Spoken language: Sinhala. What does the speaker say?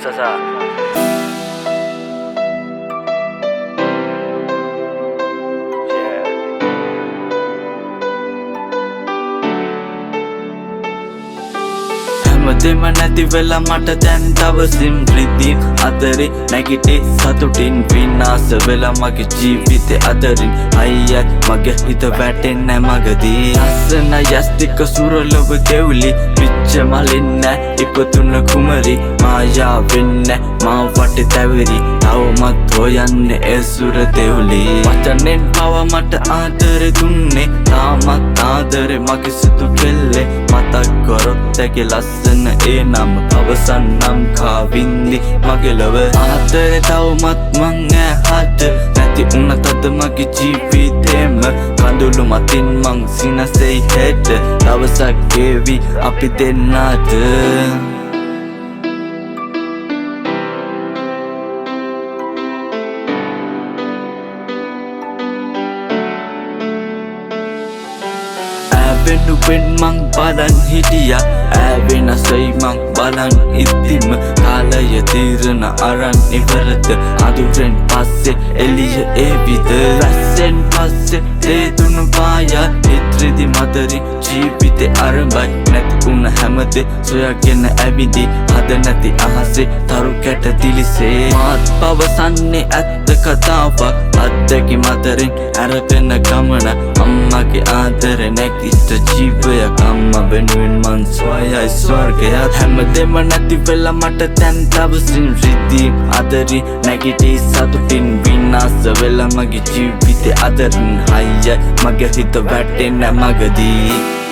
Sasa. හැමදේම නැති වෙලා මට දැන් දවසින් රිදී අතරේ නැගිටේ සතුටින් විනාශ වෙලා මගේ ජීවිතේ අතරින් අයියයි මගේ හිත වැටෙන්නේ මගදී ලස්සන යස්තික සුරලොව දෙව්ලි පිච්ච මලින්න ඉපතුන කුමරි මායාවෙන් මා වටේ තැවිරි තවමත් හොයන්නේ ඒ සුර දෙව්ලි වචනෙන් පව මට ආදරේ දුන්නේ තාමත් ආදරේ මගේ සිතු කෙල්ලේ මතක් කරොත් ඇගේ ලස්සන ඒ නම් අවසන්නම් කාවින්දි මගේ ලොව ආදරේ තවමත් මං ඇහට නැති උනත් අද මගේ ජීවිතේම කඳුළු මතින් මං සිනසෙයි හෙට දවසක් ගෙවි අපි දෙන්නාට වෙනුවෙන් මං බලන් හිටියා වෙනසයි මං බලන් ඉතිම කාලය තීරණ අරන් ඉවරද අදුරෙන් පස්සේ එළිය ඒවිද රැස්සෙන් පස්සේ දේතුණු පායා හිත්‍රෙදි මදරි ජීවිතේ අරඹයි නැති උන හැමදේ සොයාගෙන ඇවිදි හද නැති අහසේ තරු කැට දිලිසේ මාත් පවසන්නේ ඇත්ත කතාවක් අත්දැකි මදරින් අරගෙන ගමන අම්මගේ ආදරේ නැකිට ජීවයක් අම්මා වෙනුවෙන් මං සොයයි ස්වර්ගයක් හැමදේම නැති වෙලා මට දැන් දවසින් රිදී අතරේ නැගිටේ සතුටින් විනාශ වෙලා මගේ ජීවිතේ අතරින් අයියයි මගේ හිත වැටෙන්නේ මගදී